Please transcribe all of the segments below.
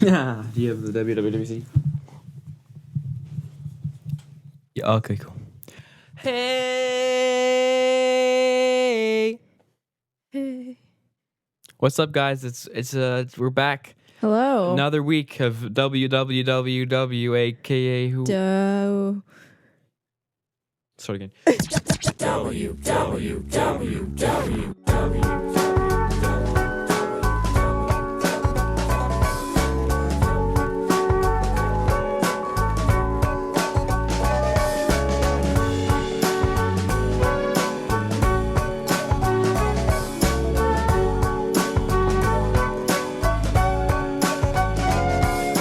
Do you have the WWWC? Yeah, okay, cool. Hey! What's up, guys? It's we're back. Hello. Another week of WWWW, aka who? Start again.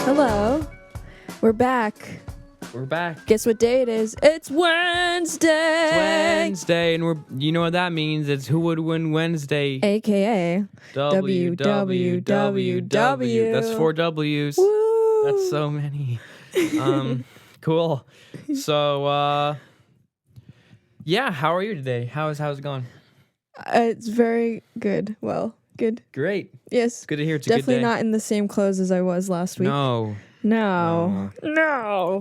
Hello. We're back. We're back. Guess what day it is? It's Wednesday. It's Wednesday, and you know what that means? It's Who Would Win Wednesday. AKA WWWW. That's 4 W's. Woo. That's so many. Cool. So, yeah, how are you today? How's it going? It's very good. Well, good. Great. Yes. Good to hear. It's a good Definitely day. not in the same clothes as I was last week. No.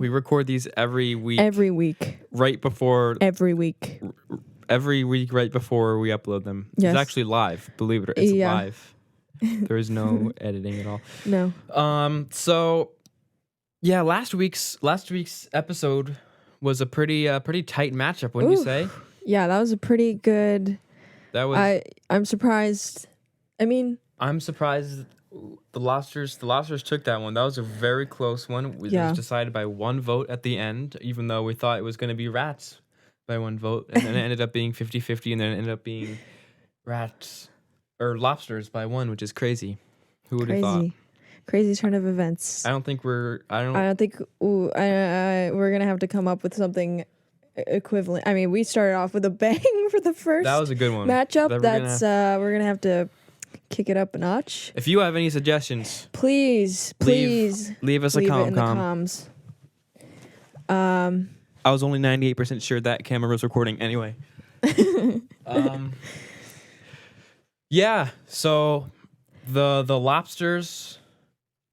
We record these every week. Every week. Right before. Every week. Every week right before we upload them. Yes. It's actually live. Believe it or not. It's Yeah. live. There is no editing at all. No. So yeah, last week's episode was a pretty tight matchup, wouldn't you say? Yeah, that was a pretty good. That was. I'm surprised. I mean, I'm surprised the Lobsters took that one. That was a very close one. It Yeah. was decided by one vote at the end, even though we thought it was going to be Rats by one vote, and then it ended up being 50-50, and then it ended up being Rats or Lobsters by one, which is crazy. Who would have thought? Crazy turn of events. I don't think we're we're gonna have to come up with something equivalent. I mean, we started off with a bang for the first That was a good one. matchup. That We're gonna have to kick it up a notch. If you have any suggestions, Please leave us a leave it in the com. comms. I was only 98% sure that camera was recording anyway. Yeah, so the Lobsters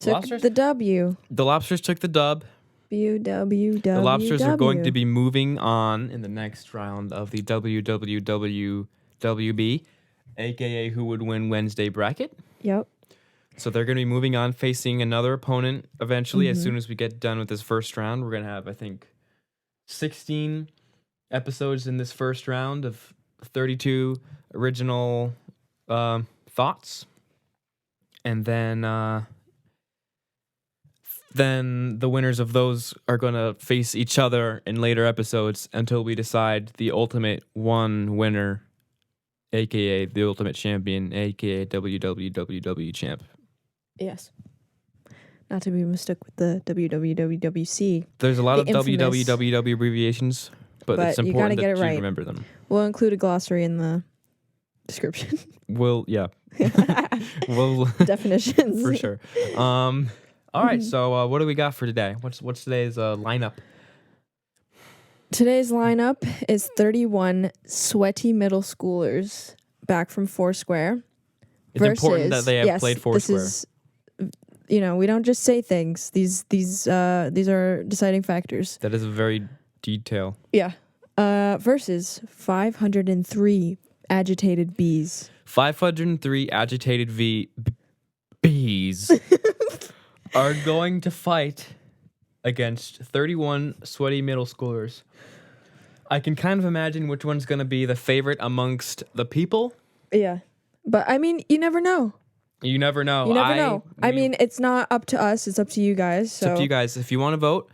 Took the W. The Lobsters took the dub. WWWW. The Lobsters are going to be moving on in the next round of the WWWWB, aka Who Would Win Wednesday bracket. Yep. So they're going to be moving on, facing another opponent eventually. As soon as we get done with this first round, we're going to have, I think, 16 episodes in this first round of 32 original thoughts. And then the winners of those are going to face each other in later episodes until we decide the ultimate one winner, a.k.a. the ultimate champion, a.k.a. WWWW champ. Yes. Not to be mistook with the WWWWC. There's a lot of infamous- WWWW abbreviations, but it's you gotta important get that it right. you remember them. We'll include a glossary in the description. Yeah. We'll Definitions. for sure. All right, so what do we got for today? What's today's lineup? Today's lineup is 31 sweaty middle schoolers back from Foursquare. It's important that they have played Foursquare. This is, we don't just say things. These are deciding factors. That is a very detail. Yeah. Versus 503 agitated bees. 503 agitated bees are going to fight against 31 sweaty middle schoolers. I can kind of imagine which one's going to be the favorite amongst the people. Yeah. But, I mean, you never know. You never know. You never know. I mean, it's not up to us. It's up to you guys. So. It's up to you guys. If you want to vote,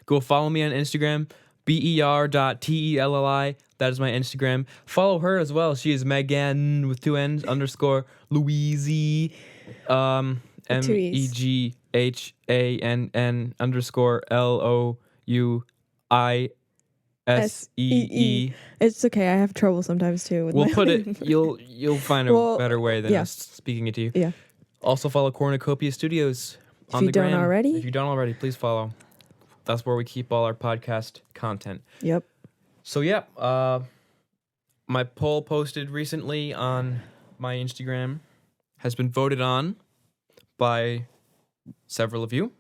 go follow me on Instagram, ber.telli. That is my Instagram. Follow her as well. She is Meghan with 2 N's _Louise. MEGHANN _LOUISEE. It's okay. I have trouble sometimes too. With We'll put it. You'll find a better way than yeah. us speaking it to you. Yeah. Also follow Cornucopia Studios on you the don't gram. already. If you don't already, please follow. That's where we keep all our podcast content. Yep. So yeah, my poll posted recently on my Instagram has been voted on by several of you.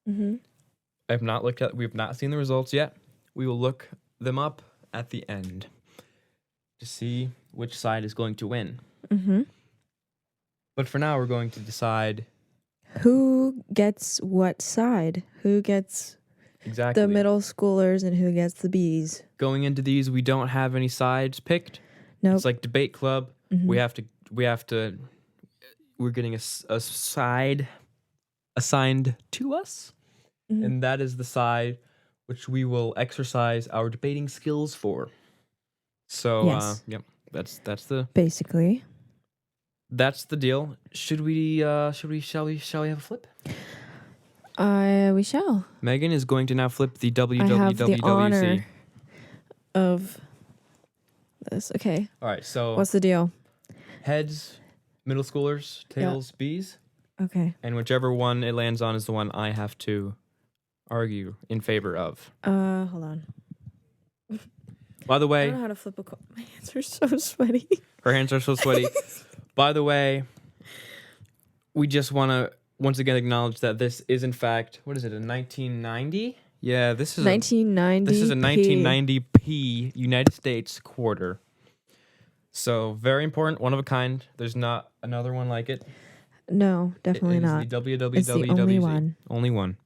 Mm-hmm. We've not seen the results yet. We will look them up at the end to see which side is going to win. Mm-hmm. But for now, we're going to decide Who gets what side? Who gets exactly the middle schoolers and who gets the B's? Going into these, we don't have any sides picked. Nope. It's like debate club. Mhm. We're getting a side assigned to us, Mhm. and that is the side which we will exercise our debating skills for. So, Yes. yep, that's Basically. the deal. Shall we have a flip? We shall. Megan is going to now flip the I have the honor WWWC. of this. Okay. All right, so What's the deal? heads, middle schoolers, tails, B's. Okay. And whichever one it lands on is the one I have to argue in favor of. Hold on. By the I way, don't know how to flip a coin. My hands are so sweaty. her hands are so sweaty. By the way, we just want to once again acknowledge that this is in fact, what is it, a 1990? Yeah, this is 1990. This is a 1990p United States quarter. So very important, one of a kind. There's not another one like it. No, definitely It is not. the WWWC. It's the only one. Only one.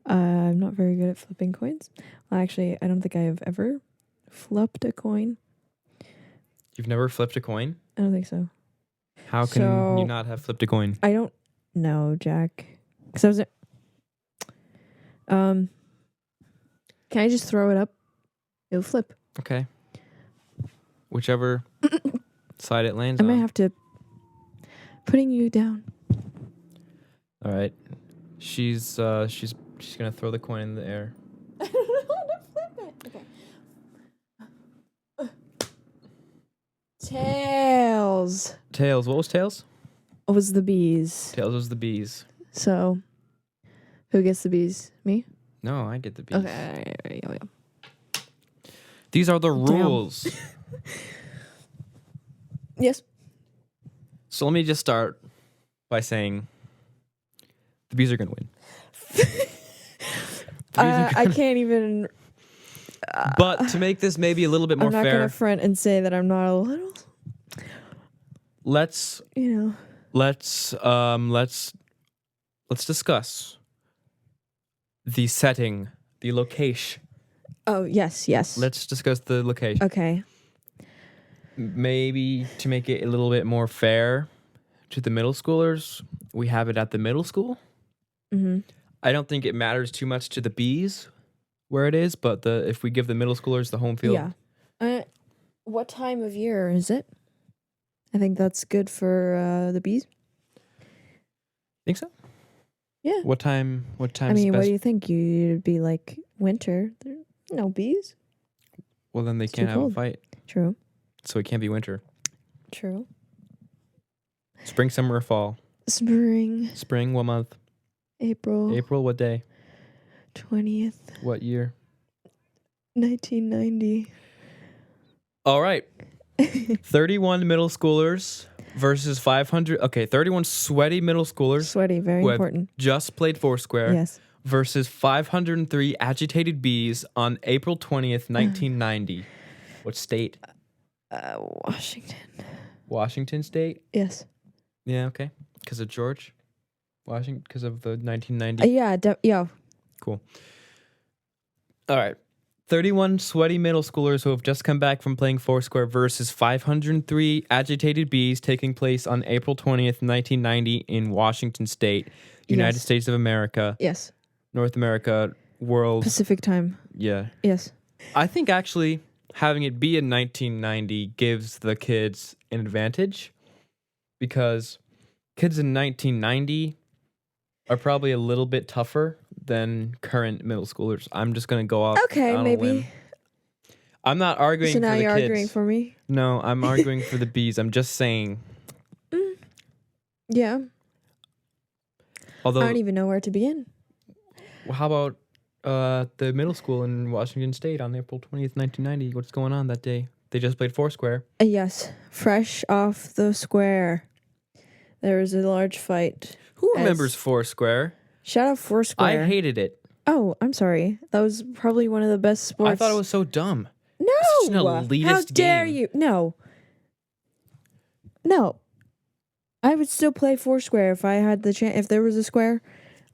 I'm not very good at flipping coins. Well, actually, I don't think I have ever flipped a coin. You've never flipped a coin? I don't think so. How can you not have flipped a coin? I don't know, Jack. Because I was. Can I just throw it up? It'll flip. Okay. Whichever side it lands I on. might have to. Putting you down. All right. She's gonna throw the coin in the air. I don't know how to flip it. Okay. Tails. Tails. What was tails? What was the bees? Tails was the bees. So, who gets the bees? Me? No, I get the bees. Okay. Yeah. These are the Damn. rules. Yes. So let me just start by saying the bees are gonna win. I can't even. But to make this maybe a little bit more I'm not fair, gonna front and say that I'm not a little. let's discuss the setting, the location. Oh yes. Let's discuss the location. Okay. Maybe to make it a little bit more fair to the middle schoolers, we have it at the middle school. Mm-hmm. I don't think it matters too much to the bees where it is, but if we give the middle schoolers the home field. Yeah. What time of year is it? I think that's good for the bees. Think so? Yeah. What time? I mean, what do you think? You'd be like winter. There are no bees. Well, then they It's can't too have cold. a fight, True. so it can't be winter. True. Spring, summer, or fall? Spring. Spring. What month? April. April. What day? 20th. What year? 1990. All right. 31 middle schoolers versus 500. Okay, 31 sweaty middle schoolers Sweaty. Very who have important. just played Foursquare Yes. versus 503 agitated bees on April 20th, 1990. What state? Washington. Washington State? Yes. Yeah, okay. Because of George Washington, because of the 1990. Yeah. Cool. All right. 31 sweaty middle schoolers who have just come back from playing Foursquare versus 503 agitated bees taking place on April 20th, 1990 in Washington State, United Yes. States of America, Yes. North America, world. Pacific time. Yeah. Yes. I think actually having it be in 1990 gives the kids an advantage because kids in 1990 are probably a little bit tougher than current middle schoolers. I'm just going to go off. Okay, on a maybe. limb. I'm not arguing So for now the you're kids. arguing for me? No, I'm arguing for the bees. I'm just saying. Yeah. Although, I don't even know where to begin. how about the middle school in Washington State on April 20th, 1990? What's going on that day? They just played Foursquare. Yes, fresh off the square. There was a large fight. Who remembers Foursquare? Shout out Foursquare. I hated it. Oh, I'm sorry. That was probably one of the best sports. I thought it was so dumb. No! Such an elitist How dare game. you? No. I would still play Foursquare if I had the chance. If there was a square,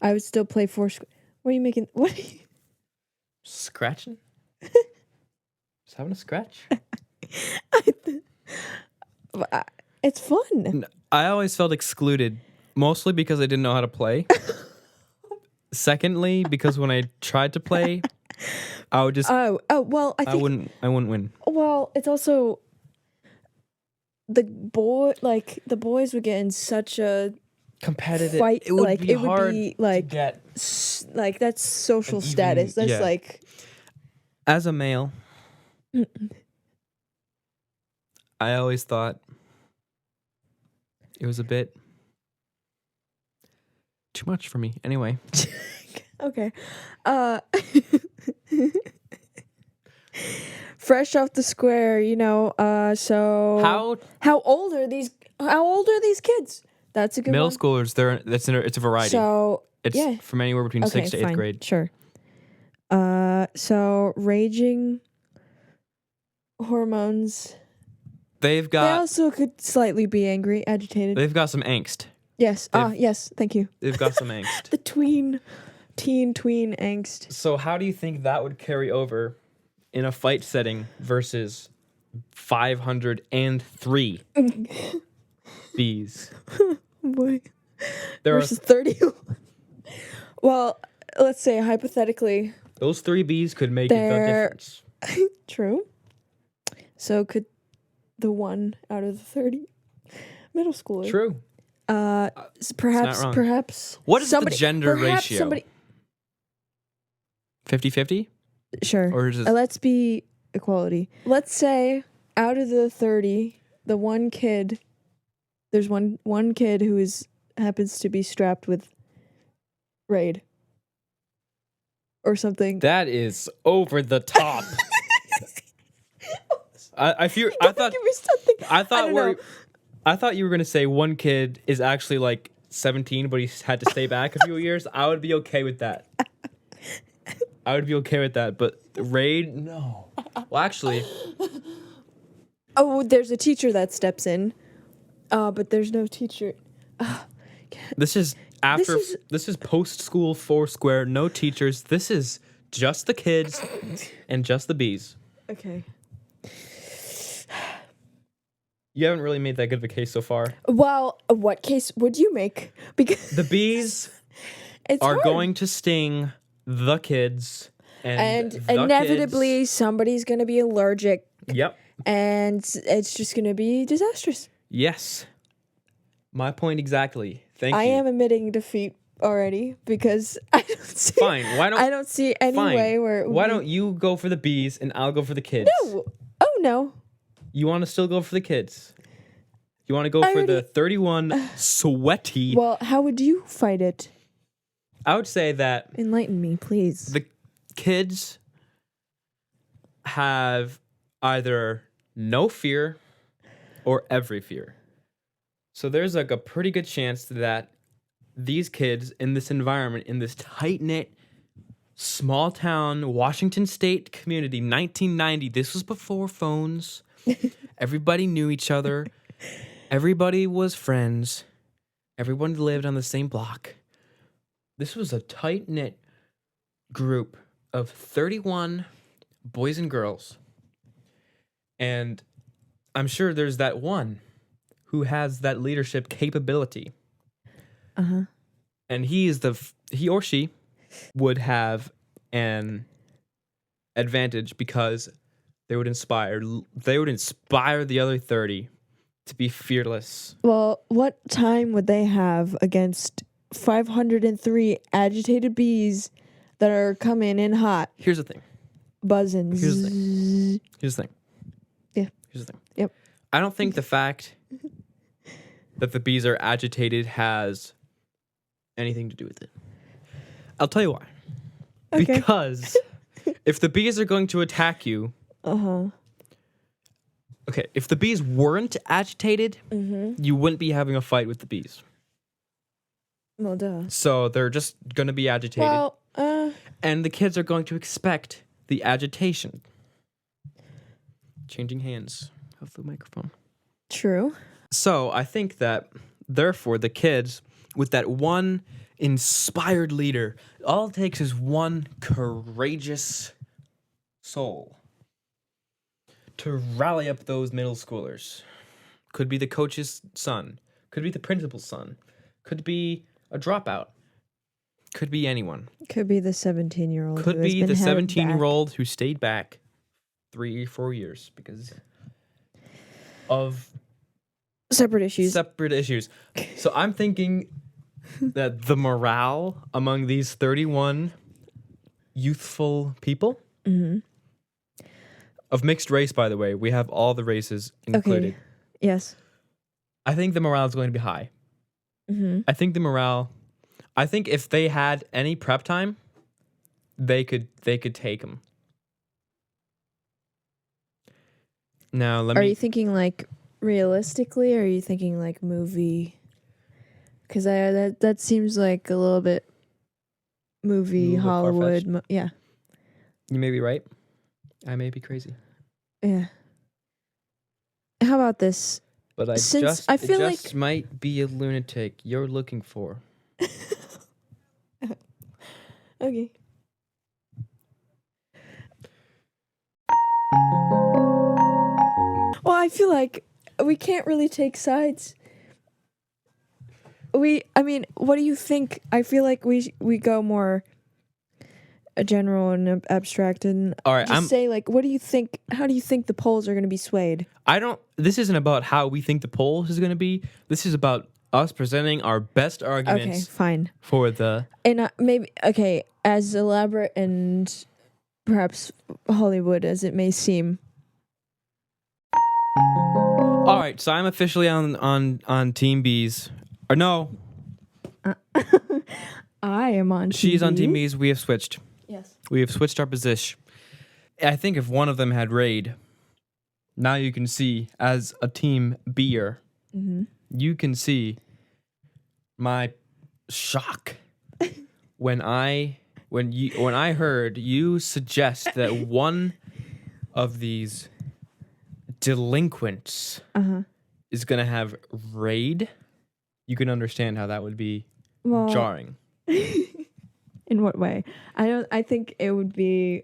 I would still play Foursquare. What are you making? What are you? Scratching? Just having a scratch? It's fun. I always felt excluded, mostly because I didn't know how to play. Secondly, because when I tried to play, I would just well, I wouldn't win. Well, it's also the boys would get in such a Competitive fight. It would be it hard would be like to get like that's social status. That's yeah. like as a male. I always thought it was a bit too much for me. Anyway. okay. Fresh off the square, so how old are these kids? That's a good middle one. schoolers. It's a variety. So it's from anywhere between 6th to 8th grade. Sure. So raging hormones. They also could slightly be angry, agitated. They've got some angst. Yes. Yes. Thank you. They've got some angst. The teen angst. So how do you think that would carry over in a fight setting versus 503 bees? Boy. There versus 30. Well, let's say hypothetically. Those 3 bees could make the difference. True. So could the one out of the 30 middle schoolers. True. Perhaps. What is the gender ratio? 50-50? Sure. Or is it... let's be equality. Let's say out of the 30, the one kid, there's one kid who happens to be strapped with Raid or something. That is over the top. I thought you were gonna say one kid is actually like 17, but he had to stay back a few years. I would be okay with that. But Raid, no. Well, actually, there's a teacher that steps in, but there's no teacher. This is post school Foursquare. No teachers. This is just the kids and just the bees. Okay. You haven't really made that good of a case so far. Well, what case would you make? Because the bees are going to sting the kids, and inevitably somebody's going to be allergic. Yep. And it's just going to be disastrous. Yes. My point exactly. Thank you. I am admitting defeat already because I don't see. Fine. I don't see any way where. Why don't you go for the bees and I'll go for the kids? No. Oh no. You want to still go for the kids? You want to go for the 31 sweaty? Well, how would you fight it? I would say that... Enlighten me, please. The kids have either no fear or every fear. So there's like a pretty good chance that these kids in this environment, in this tight-knit, small-town Washington State community, 1990, this was before phones. Everybody knew each other. Everybody was friends. Everyone lived on the same block. This was a tight-knit group of 31 boys and girls. And I'm sure there's that one who has that leadership capability. Uh-huh. And he or she would have an advantage because they would inspire the other 30 to be fearless. Well, what time would they have against 503 agitated bees that are coming in hot? Here's the thing. Buzzing. Here's the thing. Yeah. Here's the thing. Yep. I don't think the fact that the bees are agitated has anything to do with it. I'll tell you why. Okay. Because if the bees are going to attack you, Okay, if the bees weren't agitated, you wouldn't be having a fight with the bees. Well, duh. So they're just going to be agitated. Well, and the kids are going to expect the agitation. Changing hands of the microphone. true. So I think that, therefore, the kids, with that one inspired leader, all it takes is one courageous soul to rally up those middle schoolers. Could be the coach's son. Could be the principal's son. Could be a dropout. Could be anyone. Could be the 17-year-old. Could be the 17-year-old who stayed back 3 or 4 years because of separate issues. So I'm thinking that the morale among these 31 youthful people of mixed race, by the way, we have all the races included. Okay. Yes. I think the morale is going to be high. I think if they had any prep time, they could take them. Now, Are you thinking like realistically, or are you thinking like movie? Because that seems like a little bit movie Hollywood. Yeah. You may be right. I may be crazy. Yeah. How about this? But I feel like might be a lunatic you're looking for. Okay. Well, I feel like we can't really take sides. I mean, what do you think? I feel like we go more general and abstract, and all right, say like, what do you think? How do you think the polls are going to be swayed? This isn't about how we think the polls is going to be. This is about us presenting our best arguments. Okay, fine. For the and maybe as elaborate and perhaps Hollywood as it may seem. All right, so I'm officially on Team B's. Or no. I am on Team She's on Team B's. We have switched. Yes. We have switched our position. I think if one of them had raid, now you can see as a Team B'er, you can see my shock when I heard you suggest that one of these delinquents is gonna have raid. You can understand how that would be jarring. In what way? I think it would be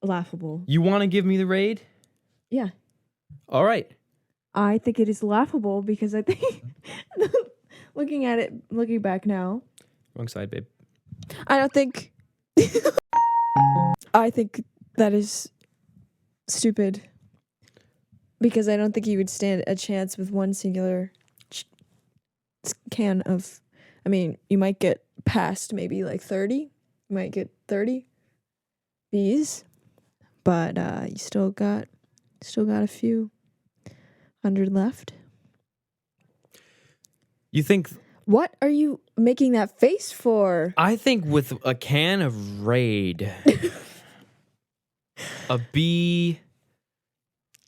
laughable. You want to give me the raid? Yeah. All right. I think it is laughable because I think looking back now. Wrong side, babe. I don't think I think that is stupid. Because I don't think you would stand a chance with one singular can of... I mean, you might get past maybe like 30. You might get 30 bees. But you still got a few hundred left. You think... What are you making that face for? I think with a can of Raid, a bee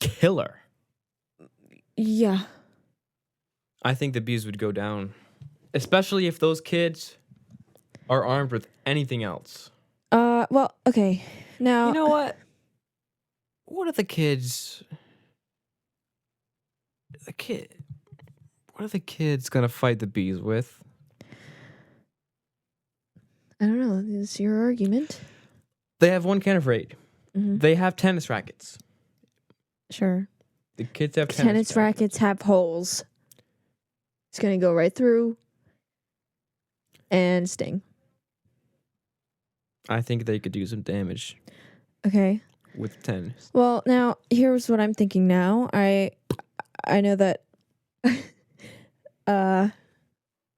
killer. Yeah. I think the bees would go down. Especially if those kids are armed with anything else. Well, okay. Now... You know what? What are the kids... What are the kids gonna fight the bees with? I don't know. Is your argument? They have one can of Raid. Mm-hmm. They have tennis rackets. Sure. The kids have tennis rackets have holes. It's gonna go right through and sting. I think they could do some damage. Okay. With tennis. Well, now here's what I'm thinking. Now I know that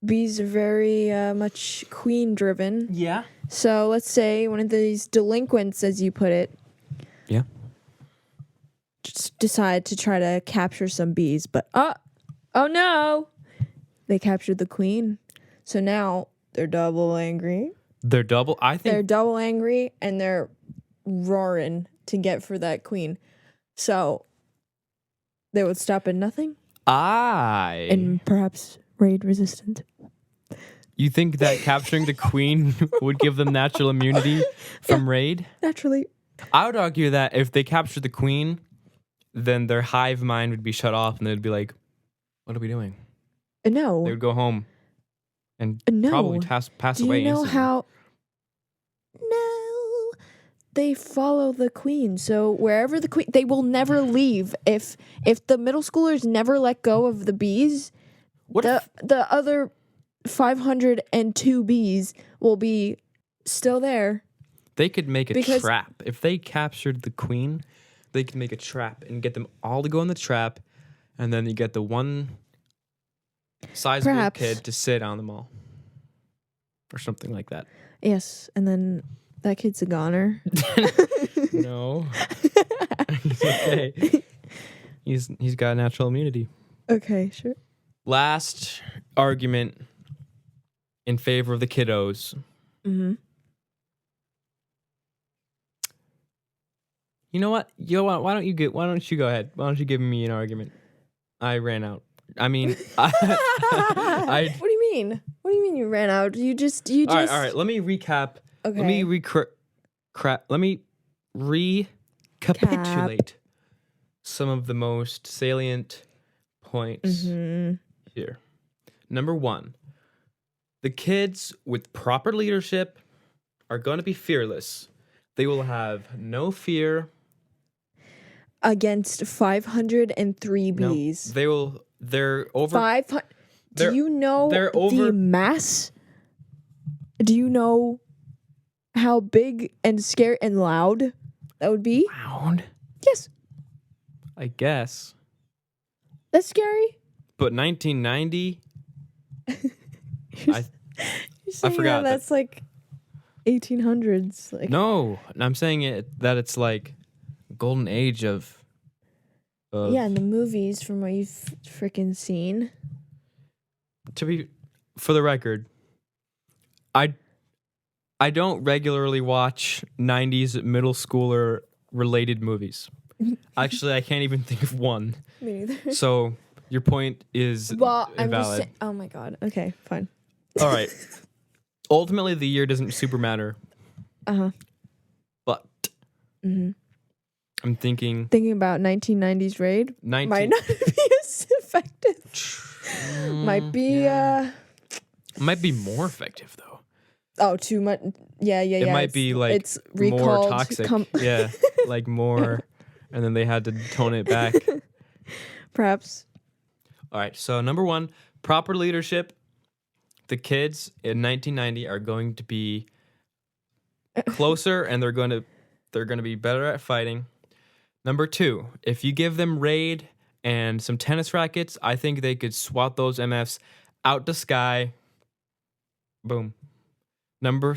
bees are very much queen driven. Yeah. So let's say one of these delinquents, as you put it. Yeah. Just decide to try to capture some bees, but oh no, they captured the queen. So now they're double angry. They're double angry, and they're roaring to get for that queen. So They would stop at nothing I. and perhaps raid resistant. You think that capturing the queen would give them natural immunity from raid? Naturally. I would argue that if they captured the queen, then their hive mind would be shut off and they'd be like, what are we doing? No. They would go home and No. probably pass Do away you know instantly. how? No. They follow the queen. So wherever the queen, they will never leave. If the middle schoolers never let go of the bees, What if the other 502 bees will be still there. they could make a trap? If they captured the queen, they could make a trap and get them all to go in the trap, and then you get the one sizable kid to sit on them all. Or something like that. Yes, and then that kid's a goner. No. He's okay. He's got natural immunity. Okay, sure. Last argument in favor of the kiddos. Mm-hmm. You know what? Why don't you go ahead? Why don't you give me an argument? I ran out. I mean, What do you mean? What do you mean you ran out? You just. All right. Let me recap. Okay. Let me recapitulate some of the most salient points here. Number 1, the kids with proper leadership are going to be fearless. They will have no fear against 503 bees. No, they're over 500. Do you know the mass? Do you know how big and scary and loud that would be? Loud? Yes. I guess. That's scary. But 1990, I forgot. That's like 1800s. Like no, I'm saying that it's like golden age of yeah, in the movies from what you've freaking seen. For the record, I don't regularly watch 90s middle schooler related movies. Actually, I can't even think of one. Me neither. So your point is Well, I'm just invalid. oh my god. Okay, fine. All right. Ultimately, the year doesn't super matter. Uh-huh. But I'm thinking about 1990s raid might not be as effective. Might be might be more effective though. Oh, too much. Yeah. It might be like it's recalled, more toxic. Yeah, like more, and then they had to tone it back. Perhaps. All right. So number 1, proper leadership. The kids in 1990 are going to be closer, and they're going to be better at fighting. Number 2, if you give them raid and some tennis rackets, I think they could swat those MFs out the sky. Boom. Number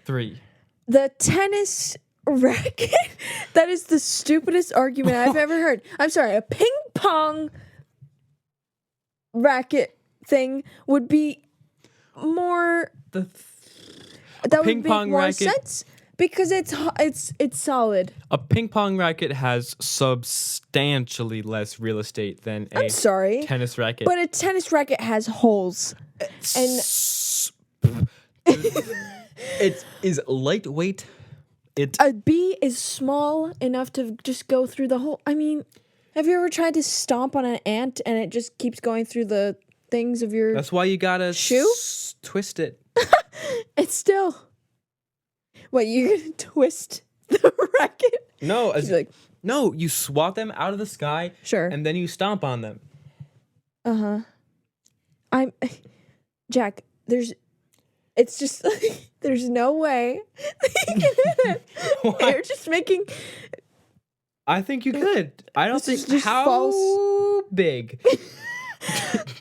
3. The tennis racket. That is the stupidest argument I've ever heard. I'm sorry. A ping pong racket thing would be more. That would make more sense because it's solid. A ping pong racket has substantially less real estate than a tennis racket. But a tennis racket has holes. And it is lightweight. A bee is small enough to just go through the hole. I mean, have you ever tried to stomp on an ant and it just keeps going through the things of your That's why you gotta shoe? Twist it. It's still. What, you're gonna twist the racket? No, no, you swat them out of the sky. Sure. And then you stomp on them. Jack, it's just like, there's no way you can hit it. You're just making. I think you could. I don't think. Just How false. big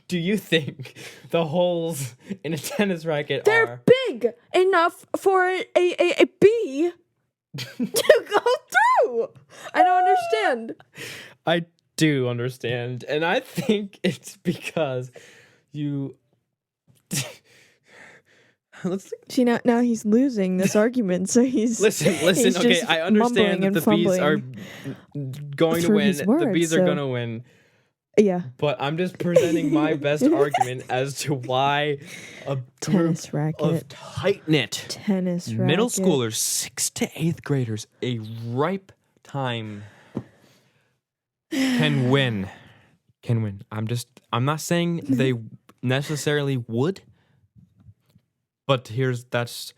do you think the holes in a tennis racket They're are? big enough for a bee to go through. I don't understand. I do understand, and I think it's because you. See, now he's losing this argument, so he's listen. he's Okay, just I understand that mumbling the and bees are fumbling going to through win. his words, The bees are so- going to win, Yeah. But I'm just presenting my best argument as to why a group Tennis racket. of tight-knit Tennis racket. middle schoolers, 6th to 8th graders, a ripe time can win. Can win. I'm not saying they necessarily would, but that's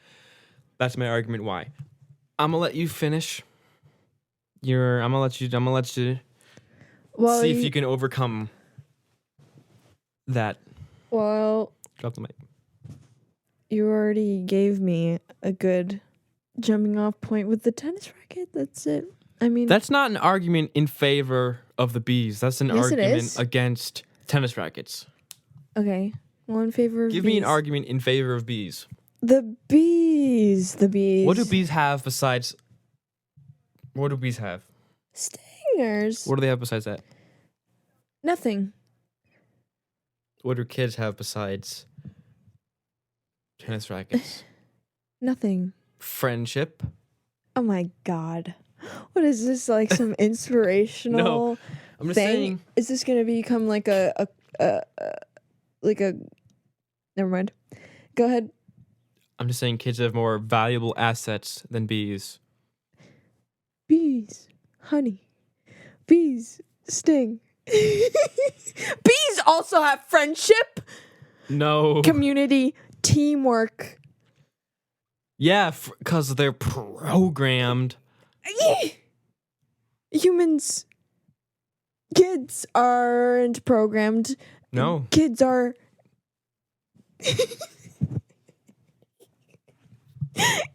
my argument why. I'm gonna let you finish. I'm gonna let you Well, see if you can overcome that. Well, Drop the mic. you already gave me a good jumping off point with the tennis racket. That's it. I mean, That's not an argument in favor of the bees. That's an Yes, it argument is. against tennis rackets. okay. Well, in favor of Give bees. me an argument in favor of bees. The bees. What do bees have besides? What do bees have? Stingers. What do they have besides that? Nothing. What do kids have besides tennis rackets? Nothing. Friendship. Oh my god. What is this, like some inspirational No, I'm just thing? saying. Is this gonna become like a never mind. Go ahead. I'm just saying kids have more valuable assets than bees. Bees. Honey. Bees. Sting. Bees also have friendship, No. community, teamwork. Yeah, because they're programmed. Humans. Kids aren't programmed. No. Kids are.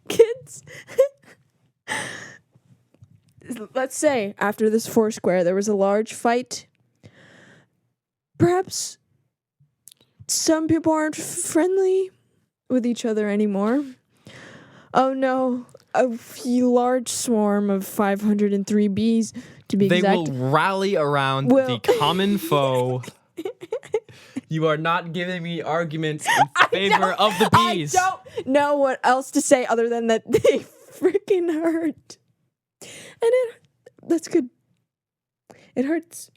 Kids. Let's say after this Foursquare, there was a large fight. Perhaps some people aren't friendly with each other anymore. Oh no, a large swarm of 503 bees, to be They exact. will rally around the common foe. You are not giving me arguments in favor of the bees. I don't know what else to say other than that they freaking hurt. And that's good. It hurts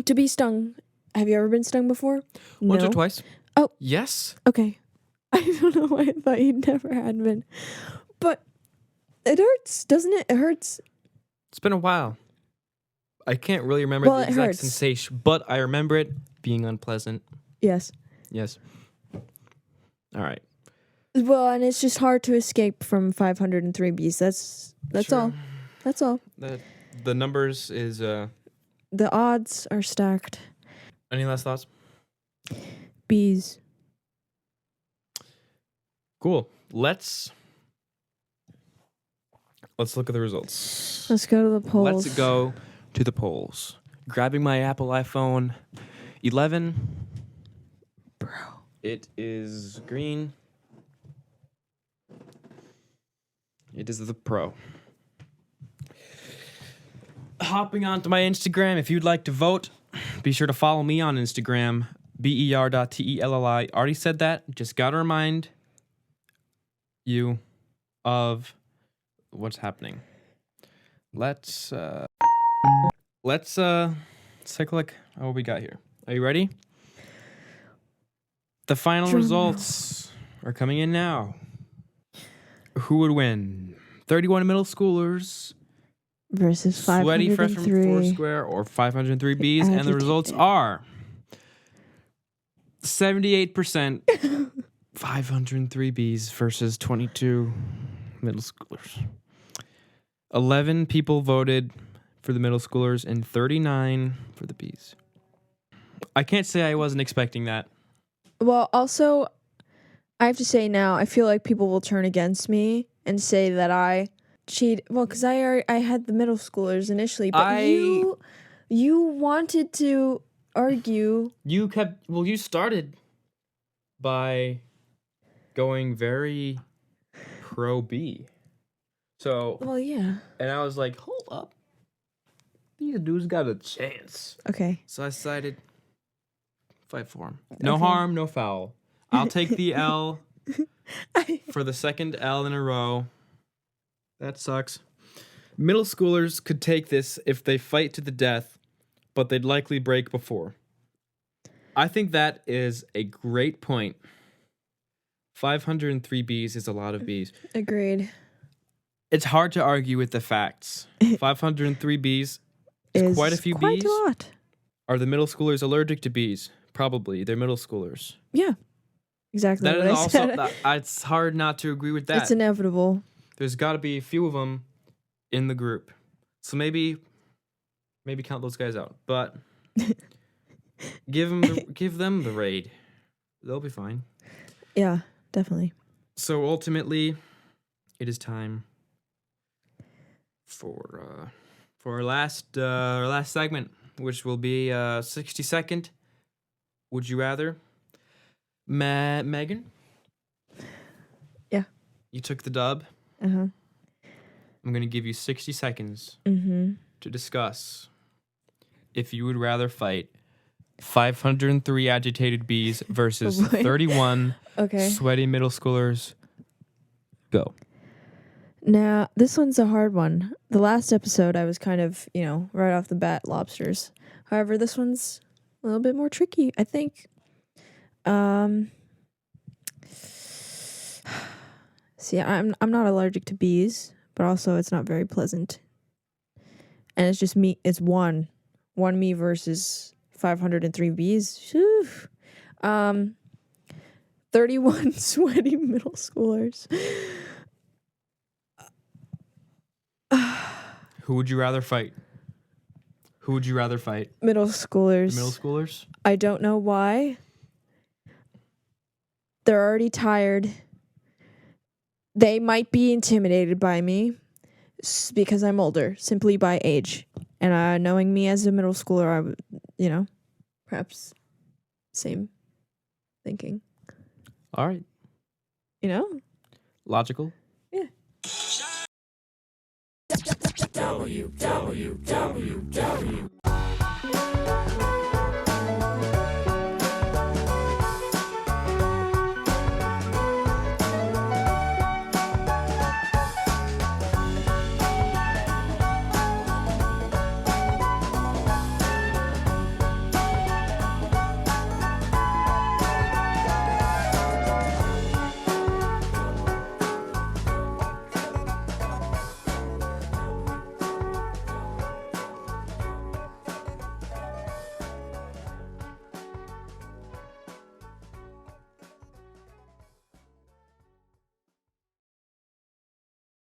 to be stung. Have you ever been stung before? Once No. or twice. Oh. Yes. Okay. I don't know why I thought you never had been. But it hurts, doesn't it? It hurts. It's been a while. I can't really remember the exact hurts. sensation, but I remember it being unpleasant. Yes. Yes. All right. Well, and it's just hard to escape from 503 bees. That's Sure. all. That's all. The numbers is The odds are stacked. Any last thoughts? Bees. Cool. Let's look at the results. Let's go to the polls. Let's go to the polls. Grabbing my Apple iPhone 11. Bro. It is green. It is the Pro. Hopping onto my Instagram, if you'd like to vote, be sure to follow me on Instagram, ber.telli. Already said that. Just gotta remind you of what's happening. Let's take a look at what we got here. Are you ready? The final results are coming in now. Who would win? 31 middle schoolers versus sweaty 503. fresh from Foursquare or 503 bees, and the results are 78% 503 bees versus 22 middle schoolers. 11 people voted for the middle schoolers and 39 for the bees. I can't say I wasn't expecting that. Well, also, I have to say now, I feel like people will turn against me and say that I cheat. Well, because I had the middle schoolers initially, but you wanted to argue. You started by going very pro B. So, Well, yeah. and I was like, hold up. These dudes got a chance. Okay. So I decided, fight for him. No Okay. harm, no foul. I'll take the L for the second L in a row. That sucks. Middle schoolers could take this if they fight to the death, but they'd likely break before. I think that is a great point. 503 bees is a lot of bees. Agreed. It's hard to argue with the facts. 503 bees is quite a few bees. Quite a lot. Are the middle schoolers allergic to bees? Probably. They're middle schoolers. Yeah. Exactly That what is I also, said. it's hard not to agree with that. It's inevitable. There's got to be a few of them in the group. So maybe count those guys out. But give them the raid. They'll be fine. Yeah, definitely. So ultimately, it is time for our last segment, which will be 60-second. Would you rather? Megan? Yeah. You took the dub. Uh-huh. I'm going to give you 60 seconds to discuss if you would rather fight 503 agitated bees versus 31 sweaty middle schoolers. Go. Now, this one's a hard one. The last episode, I was kind of, right off the bat, lobsters. However, this one's a little bit more tricky, I think. See, I'm not allergic to bees, but also it's not very pleasant. And it's just me. It's one me versus 503 bees. Whew. 31 sweaty middle schoolers. Who would you rather fight? Middle schoolers. The middle schoolers? I don't know why. They're already tired. They might be intimidated by me because I'm older, simply by age. And knowing me as a middle schooler, I would, perhaps same thinking. All right. Logical? Yeah. WWWW.